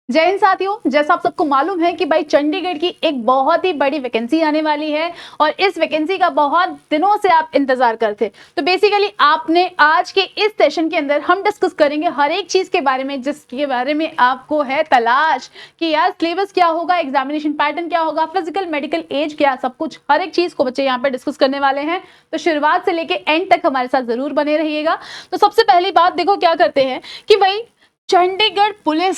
जय हिंद साथियों, जैसा आप सबको मालूम है कि भाई चंडीगढ़ की एक बहुत ही बड़ी वैकेंसी आने वाली है और इस वैकेंसी का बहुत दिनों से आप इंतजार करते। तो बेसिकली आपने आज के इस सेशन के अंदर हम डिस्कस करेंगे हर एक चीज के बारे में जिसके बारे में आपको है तलाश कि यार सिलेबस क्या होगा, एग्जामिनेशन पैटर्न क्या होगा, फिजिकल मेडिकल एज क्या, सब कुछ हर एक चीज को बच्चे यहाँ पे डिस्कस करने वाले हैं। तो शुरुआत से लेके एंड तक हमारे साथ जरूर बने रहिएगा। तो सबसे पहली बात देखो क्या करते हैं कि भाई चंडीगढ़ पुलिस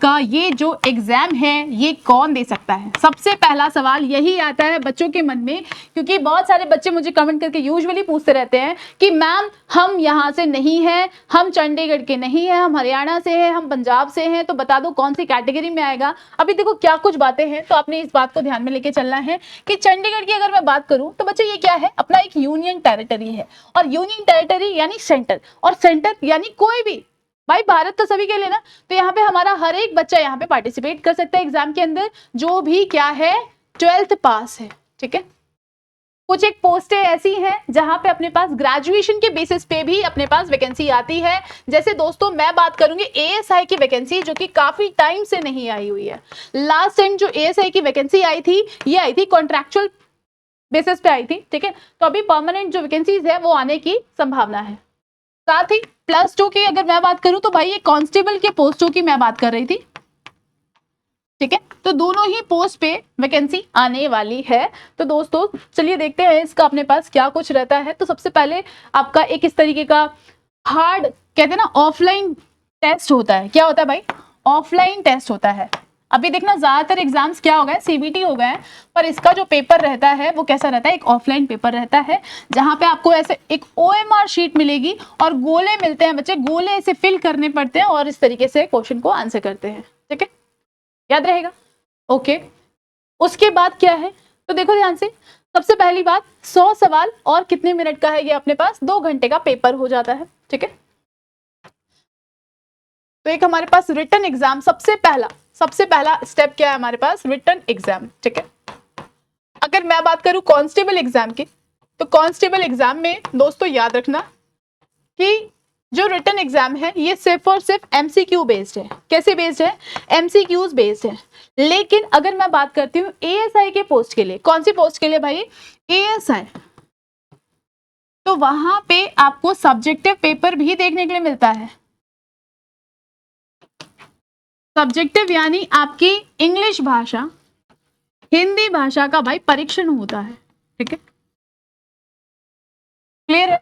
का ये जो एग्जाम है ये कौन दे सकता है। सबसे पहला सवाल यही आता है बच्चों के मन में, क्योंकि बहुत सारे बच्चे मुझे कमेंट करके यूजुअली पूछते रहते हैं कि मैम हम यहाँ से नहीं हैं, हम चंडीगढ़ के नहीं हैं, हम हरियाणा से हैं, हम पंजाब से हैं, तो बता दो कौन सी कैटेगरी में आएगा। अभी देखो क्या कुछ बातें हैं, तो आपने इस बात को ध्यान में लेके चलना है कि चंडीगढ़ की अगर मैं बात करूं तो बच्चे ये क्या है, अपना एक यूनियन टेरिटरी है और यूनियन टेरिटरी यानी सेंटर, और सेंटर यानी कोई भी, भाई भारत तो सभी के लिए ना। तो यहाँ पे हमारा हर एक बच्चा यहाँ पे पार्टिसिपेट कर सकता है एग्जाम के अंदर, जो भी क्या है 12th पास है। ठीक है, कुछ एक पोस्टें ऐसी हैं जहां पे अपने पास ग्रेजुएशन के बेसिस पे भी अपने पास वैकेंसी आती है। जैसे दोस्तों मैं बात करूंगी एएसआई की वैकेंसी, जो कि काफी टाइम से नहीं आई हुई है। लास्ट टाइम जो एएसआई की वैकेंसी आई थी ये आई थी कॉन्ट्रैक्चुअल बेसिस पे आई थी। ठीक है, तो अभी परमानेंट जो वैकेंसीज है वो आने की संभावना है। साथ ही +2 की अगर मैं बात करूं तो भाई ये कांस्टेबल के पोस्टों की मैं बात कर रही थी। ठीक है, तो दोनों ही पोस्ट पे वैकेंसी आने वाली है। तो दोस्तों चलिए देखते हैं इसका अपने पास क्या कुछ रहता है। तो सबसे पहले आपका एक इस तरीके का हार्ड कहते हैं ना ऑफलाइन टेस्ट होता है। क्या होता है भाई, ऑफलाइन टेस्ट होता है। अभी देखना ज्यादातर एग्जाम्स क्या हो गए, सीबीटी हो गए, पर इसका जो पेपर रहता है वो कैसा रहता है, एक ऑफलाइन पेपर रहता है जहां पे आपको ऐसे एक ओएमआर शीट मिलेगी और गोले मिलते हैं बच्चे, गोले ऐसे फिल करने पड़ते हैं और इस तरीके से क्वेश्चन को आंसर करते हैं। ठीक है, याद रहेगा। ओके, उसके बाद क्या है तो देखो ध्यान से, सबसे पहली बात 100 सवाल और कितने मिनट का है ये अपने पास, 2 घंटे का पेपर हो जाता है। ठीक है, तो एक हमारे पास रिटन एग्जाम, सबसे पहला स्टेप क्या है हमारे पास, रिटन एग्जाम। ठीक है, अगर मैं बात करूं कांस्टेबल एग्जाम की, तो कांस्टेबल एग्जाम में दोस्तों याद रखना कि जो रिटन एग्जाम है ये सिर्फ और सिर्फ एमसीक्यू बेस्ड है। कैसे बेस्ड है, एमसीक्यूज बेस्ड है। लेकिन अगर मैं बात करती हूँ एएसआई के पोस्ट के लिए, कौन सी पोस्ट के लिए भाई, एएसआई, तो वहां पे आपको सब्जेक्टिव पेपर भी देखने के लिए मिलता है। सब्जेक्टिव यानी आपकी इंग्लिश भाषा, हिंदी भाषा का भाई परीक्षण होता है। ठीक है, क्लियर है।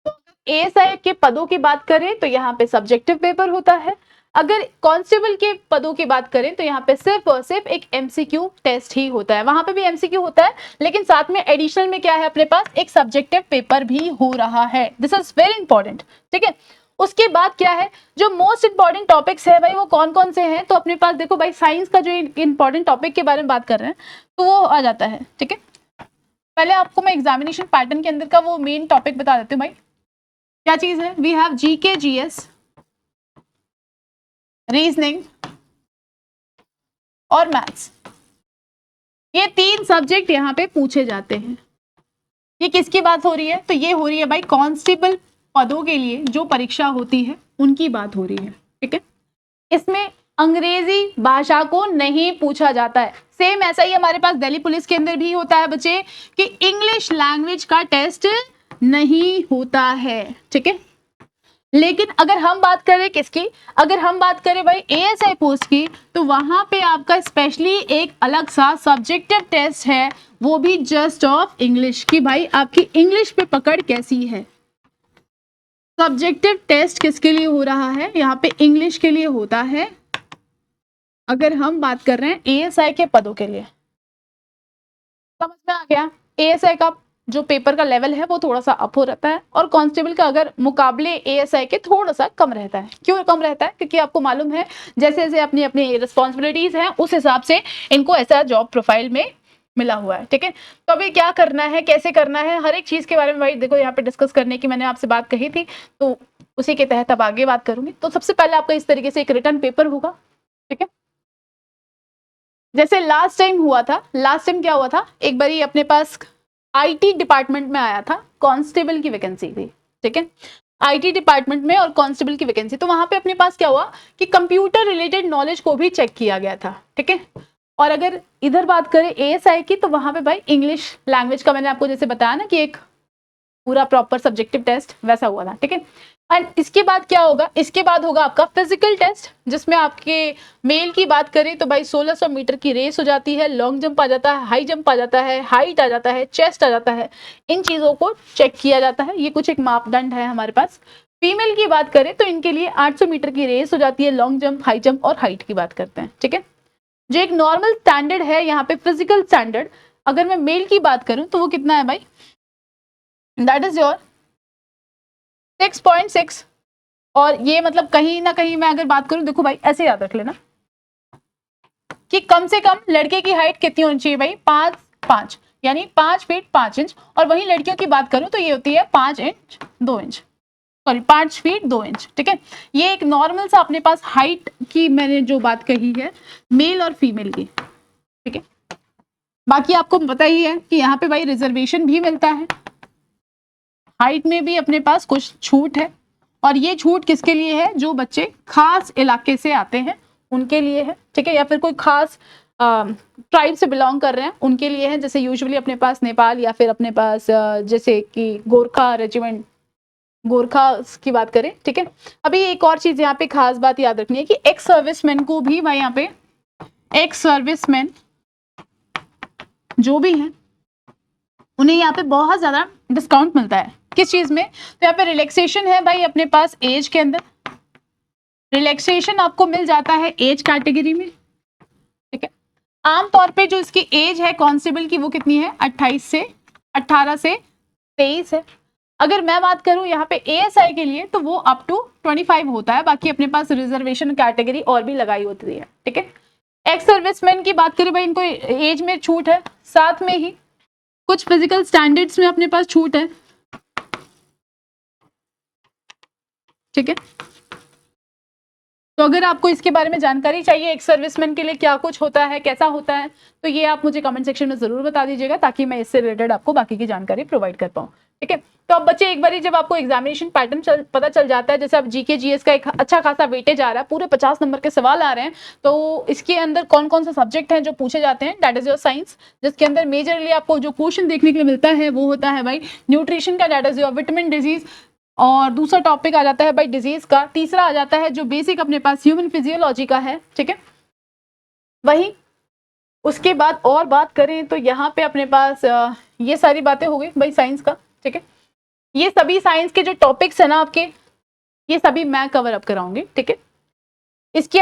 तो एएसआई के पदों की बात करें तो यहाँ पे सब्जेक्टिव पेपर होता है। अगर कांस्टेबल के पदों की बात करें तो यहाँ पे सिर्फ और सिर्फ एक एमसीक्यू टेस्ट ही होता है। वहां पे भी एमसीक्यू होता है, लेकिन साथ में एडिशनल में क्या है अपने पास, एक सब्जेक्टिव पेपर भी हो रहा है। This is very important. ठीक है, उसके बाद क्या है, जो मोस्ट इंपॉर्टेंट टॉपिक्स है भाई वो कौन कौन से हैं, तो अपने पास देखो भाई साइंस का जो इंपॉर्टेंट टॉपिक के बारे में बात कर रहे हैं तो वो आ जाता है। ठीक है, पहले आपको मैं एग्जामिनेशन पैटर्न के अंदर का वो मेन टॉपिक बता देती हूँ भाई, क्या चीज है। We have GK, GS, reasoning और मैथ्स। ये 3 सब्जेक्ट यहाँ पे पूछे जाते हैं। ये किसकी बात हो रही है, तो ये हो रही है भाई कांस्टेबल पदों के लिए जो परीक्षा होती है उनकी बात हो रही है। ठीक है, इसमें अंग्रेजी भाषा को नहीं पूछा जाता है। सेम ऐसा ही हमारे पास दिल्ली पुलिस के अंदर भी होता है बच्चे कि इंग्लिश लैंग्वेज का टेस्ट नहीं होता है। ठीक है, लेकिन अगर हम बात करें किसकी, अगर हम बात करें भाई एएसआई पोस्ट की, तो वहां पे आपका स्पेशली एक अलग सा सब्जेक्टिव टेस्ट है, वो भी जस्ट ऑफ इंग्लिश की भाई आपकी इंग्लिश पे पकड़ कैसी है। सब्जेक्टिव टेस्ट किसके लिए हो रहा है, यहाँ पे इंग्लिश के लिए होता है। अगर हम बात कर रहे हैं एएसआई के पदों के लिए, समझ में आ गया। एएसआई का जो पेपर का लेवल है वो थोड़ा सा अप हो रहता है और कांस्टेबल का अगर मुकाबले एएसआई के थोड़ा सा कम रहता है। क्यों कम रहता है, क्योंकि आपको मालूम है जैसे जैसे अपनी अपनी रिस्पॉन्सिबिलिटीज हैं उस हिसाब से इनको ऐसा जॉब प्रोफाइल में मिला हुआ है। ठीक है, तो अभी क्या करना है, कैसे करना है, हर एक चीज के बारे में भाई देखो यहाँ पे डिस्कस करने की मैंने आपसे बात कही थी, तो उसी के तहत अब आगे बात करूंगी। तो सबसे पहले आपका इस तरीके से एक रिटर्न पेपर होगा। ठीक है, जैसे लास्ट टाइम हुआ था, लास्ट टाइम क्या हुआ था, एक बारी अपने पास आईटी डिपार्टमेंट में आया था, कांस्टेबल की वैकेंसी थी। ठीक है, आईटी डिपार्टमेंट में और कांस्टेबल की वैकेंसी। तो वहां पे अपने पास क्या हुआ कि कंप्यूटर रिलेटेड नॉलेज को भी चेक किया गया था, ठीक है। और अगर इधर बात करें एएसआई की, तो वहां पे भाई इंग्लिश लैंग्वेज का मैंने आपको जैसे बताया ना कि एक पूरा प्रॉपर सब्जेक्टिव टेस्ट वैसा हुआ था, ठीक है। एंड इसके बाद क्या होगा, इसके बाद होगा आपका फिजिकल टेस्ट, जिसमें आपके मेल की बात करें तो भाई 1600 मीटर की रेस हो जाती है, लॉन्ग जंप आ जाता है, हाई जंप आ जाता है, हाइट आ जाता है, चेस्ट आ जाता है, इन चीजों को चेक किया जाता है। ये कुछ एक मापदंड है हमारे पास। फीमेल की बात करें तो इनके लिए 800 मीटर की रेस हो जाती है, लॉन्ग जंप, हाई जंप और हाइट की बात करते हैं, ठीक है। जो एक नॉर्मल स्टैंडर्ड है यहाँ पे फिजिकल स्टैंडर्ड, अगर मैं मेल की बात करूं तो वो कितना है भाई, दैट इज योर 6.6। और ये मतलब कहीं ना कहीं मैं अगर बात करूं, देखो भाई ऐसे याद रख लेना कि कम से कम लड़के की हाइट कितनी होनी चाहिए भाई, 5 यानी 5 फीट 5 इंच। और वहीं लड़कियों की बात करूं तो ये होती है 5 inch 2 inch, sorry 5 feet 2 inch, ठीक है। ये एक नॉर्मल सा अपने पास हाइट की मैंने जो बात कही है मेल और फीमेल की, ठीक है। बाकी आपको पता ही है कि यहाँ पे भाई रिजर्वेशन भी मिलता है, हाइट में भी अपने पास कुछ छूट है। और ये छूट किसके लिए है, जो बच्चे खास इलाके से आते हैं उनके लिए है, ठीक है, या फिर कोई खास ट्राइब से बिलोंग कर रहे हैं उनके लिए है। जैसे यूजुअली अपने पास नेपाल या फिर अपने पास जैसे कि गोरखा रेजिमेंट, गोरखा की बात करें, ठीक है। अभी एक और चीज यहाँ पे खास बात याद रखनी है कि एक्स सर्विसमैन को भी भाई यहाँ पे एक्स सर्विसमैन जो भी हैं उन्हें यहाँ पे बहुत ज्यादा डिस्काउंट मिलता है। किस चीज में, तो यहाँ पे रिलैक्सेशन है भाई अपने पास एज के अंदर, रिलैक्सेशन आपको मिल जाता है एज कैटेगरी में, ठीक है। आमतौर पे जो इसकी एज है कांस्टेबल की वो कितनी है, 18 से 23 है। अगर मैं बात करूं यहाँ पे एएसआई के लिए तो वो अप टू 25 होता है। बाकी अपने पास रिजर्वेशन कैटेगरी और भी लगाई होती है, ठीक है। एक्स सर्विसमैन की बात करें भाई, इनको एज में छूट है, साथ में ही कुछ फिजिकल स्टैंडर्ड्स में अपने पास छूट है, ठीक है। तो अगर आपको इसके बारे में जानकारी चाहिए एक्स सर्विसमैन के लिए क्या कुछ होता है, कैसा होता है, तो ये आप मुझे कमेंट सेक्शन में जरूर बता दीजिएगा ताकि मैं इससे रिलेटेड आपको बाकी की जानकारी प्रोवाइड कर पाऊँ, ठीक है। तो अब बच्चे एक बार जब आपको एग्जामिनेशन पैटर्न पता चल जाता है, जैसे अब जीके जीएस का एक अच्छा खासा वेटेज आ रहा है, पूरे 50 नंबर के सवाल आ रहे हैं, तो इसके अंदर कौन कौन सा सब्जेक्ट हैं जो पूछे जाते हैं, दैट इज योर साइंस, जिसके अंदर मेजरली आपको जो क्वेश्चन देखने के लिए मिलता है वो होता है भाई न्यूट्रिशन का, that is your vitamin disease. और दूसरा टॉपिक आ जाता है भाई डिजीज का, तीसरा आ जाता है जो बेसिक अपने पास ह्यूमन फिजियोलॉजी का है, ठीक है। वही उसके बाद और बात करें तो यहाँ पे अपने पास ये सारी बातें हो गई भाई साइंस का, ठीक है। ये सभी साइंस के जो टॉपिक्स है ना आपके, ये सभी मैं कवर अप कराऊंगी, ठीक है। इसके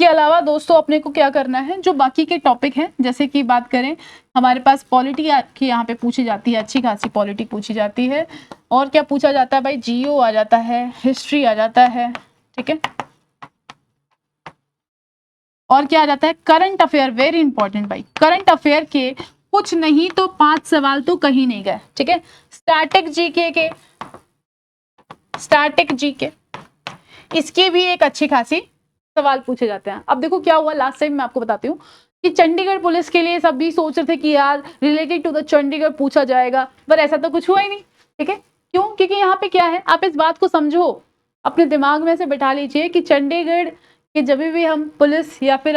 अलावा दोस्तों अपने को क्या करना है, जो बाकी के टॉपिक हैं, जैसे कि बात करें हमारे पास पॉलिटी की यहाँ पे पूछी जाती है, अच्छी खासी पॉलिटी पूछी जाती है। और क्या पूछा जाता है भाई, जियो आ जाता है, हिस्ट्री आ जाता है, ठीक है। और क्या आ जाता है, करंट अफेयर, वेरी इंपॉर्टेंट भाई, करंट अफेयर के कुछ नहीं तो 5 सवाल तो कहीं नहीं गए, ठीक है। स्टैटिक जीके इसके भी एक अच्छी खासी सवाल पूछे जाते हैं। अब देखो क्या हुआ लास्ट टाइम, मैं आपको बताती हूँ कि चंडीगढ़ पुलिस के लिए सब भी सोच रहे थे कि यार रिलेटेड टू द चंडीगढ़ पूछा जाएगा, पर ऐसा तो कुछ हुआ ही नहीं, ठीक है। क्यों, क्योंकि यहाँ पे क्या है, आप इस बात को समझो, अपने दिमाग में से बिठा लीजिए कि चंडीगढ़ कि जब भी हम पुलिस या फिर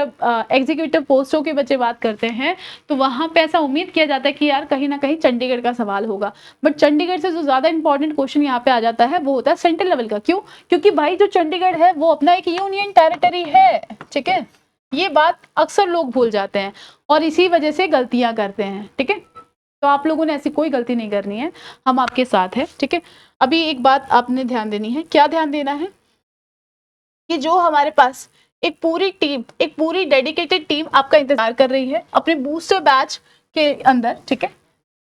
एग्जीक्यूटिव पोस्टों के बच्चे बात करते हैं तो वहां पे ऐसा उम्मीद किया जाता है कि यार कहीं ना कहीं चंडीगढ़ का सवाल होगा। बट चंडीगढ़ से जो ज्यादा इंपॉर्टेंट क्वेश्चन यहाँ पे आ जाता है वो होता है सेंट्रल लेवल का। क्यों, क्योंकि भाई जो चंडीगढ़ है वो अपना एक यूनियन टेरिटरी है, ठीक है। ये बात अक्सर लोग भूल जाते हैं और इसी वजह से गलतियां करते हैं, ठीक है। तो आप लोगों ने ऐसी कोई गलती नहीं करनी है, हम आपके साथ हैं, ठीक है। अभी एक बात आपने ध्यान देनी है, क्या ध्यान देना है कि जो हमारे पास एक पूरी डेडिकेटेड टीम आपका इंतजार कर रही है अपने बूस्टर बैच के अंदर, ठीक है।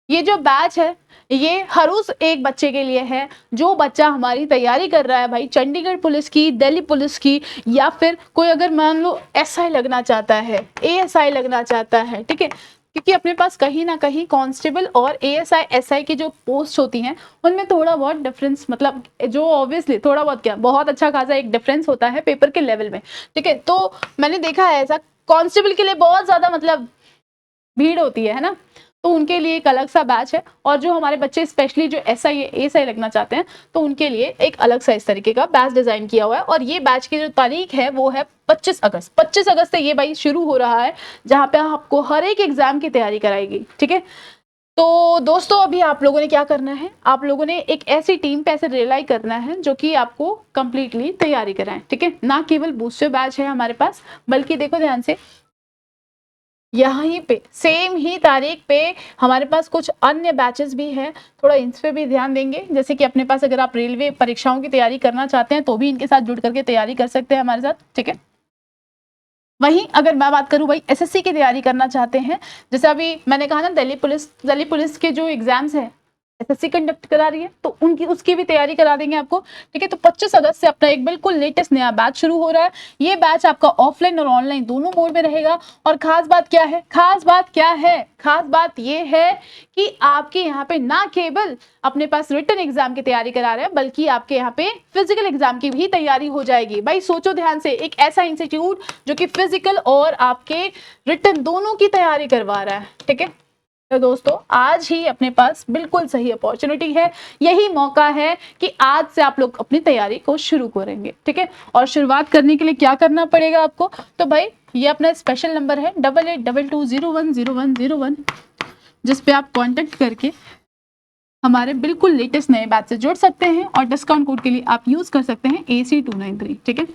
ये जो बैच है ये हर उस एक बच्चे के लिए है जो बच्चा हमारी तैयारी कर रहा है भाई चंडीगढ़ पुलिस की, दिल्ली पुलिस की, या फिर कोई अगर मान लो एसआई लगना चाहता है, एएसआई लगना चाहता है, ठीक है। क्योंकि अपने पास कहीं ना कहीं कांस्टेबल और एएसआई एसआई की जो पोस्ट होती हैं उनमें थोड़ा बहुत डिफरेंस, मतलब जो ऑब्वियसली थोड़ा बहुत क्या बहुत अच्छा खासा एक डिफरेंस होता है पेपर के लेवल में, ठीक है। तो मैंने देखा है ऐसा कांस्टेबल के लिए बहुत ज्यादा मतलब भीड़ होती है ना, तो उनके लिए एक अलग सा बैच है, और जो हमारे बच्चे स्पेशली जो एसआई लगना चाहते हैं तो उनके लिए एक अलग सा इस तरीके का बैच डिजाइन किया हुआ है। और ये बैच की जो तारीख है वो है 25 अगस्त। 25 अगस्त से ये भाई शुरू हो रहा है, जहाँ पे आपको हर एक एग्जाम की तैयारी कराएगी। ठीक है, तो दोस्तों अभी आप लोगों ने क्या करना है, आप लोगों ने एक ऐसी टीम पे ऐसे रिलाई करना है जो कि आपको कंप्लीटली तैयारी कराएं। ठीक है, ना केवल बूस्टर बैच है हमारे पास, बल्कि देखो ध्यान से, यहीं पे सेम ही तारीख पे हमारे पास कुछ अन्य बैचेस भी हैं, थोड़ा इन पे भी ध्यान देंगे। जैसे कि अपने पास अगर आप रेलवे परीक्षाओं की तैयारी करना चाहते हैं तो भी इनके साथ जुड़ करके तैयारी कर सकते हैं हमारे साथ। ठीक है, वहीं अगर मैं बात करूं भाई एसएससी की तैयारी करना चाहते हैं, जैसे अभी मैंने कहा ना दिल्ली पुलिस के जो एग्जाम्स हैं एसएससी कंडक्ट करा रही है, तो उनकी उसकी भी तैयारी करा देंगे आपको। ठीक है, तो 25 अगस्त से अपना एक बिल्कुल लेटेस्ट नया बैच शुरू हो रहा है। ये बैच आपका ऑफलाइन और ऑनलाइन दोनों मोड में रहेगा। और खास बात क्या है, खास बात ये है कि आपके यहाँ पे ना केवल अपने पास रिटन एग्जाम की तैयारी करा रहे हैं, बल्कि आपके यहाँ पे फिजिकल एग्जाम की भी तैयारी हो जाएगी। भाई सोचो ध्यान से, एक ऐसा इंस्टीट्यूट जो कि फिजिकल और आपके रिटन दोनों की तैयारी करवा रहा है। ठीक है, तो दोस्तों आज ही अपने पास बिल्कुल सही अपॉर्चुनिटी है, यही मौका है कि आज से आप लोग अपनी तैयारी को शुरू करेंगे। ठीक है, और शुरुआत करने के लिए क्या करना पड़ेगा आपको, तो भाई ये अपना स्पेशल नंबर है 8822010101, जिस पे आप कांटेक्ट करके हमारे बिल्कुल लेटेस्ट नए बैच से जुड़ सकते हैं, और डिस्काउंट कोड के लिए आप यूज कर सकते हैं AC293। ठीक है,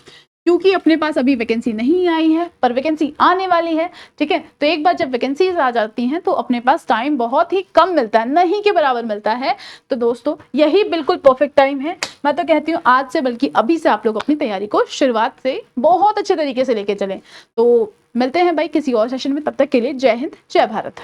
क्योंकि अपने पास अभी वैकेंसी नहीं आई है पर वैकेंसी आने वाली है। ठीक है, तो एक बार जब वैकेंसीज आ जाती हैं तो अपने पास टाइम बहुत ही कम मिलता है, नहीं के बराबर मिलता है। तो दोस्तों यही बिल्कुल परफेक्ट टाइम है, मैं तो कहती हूँ आज से बल्कि अभी से आप लोग अपनी तैयारी को शुरुआत से बहुत अच्छे तरीके से लेके चलें। तो मिलते हैं भाई किसी और सेशन में, तब तक के लिए जय हिंद जय भारत।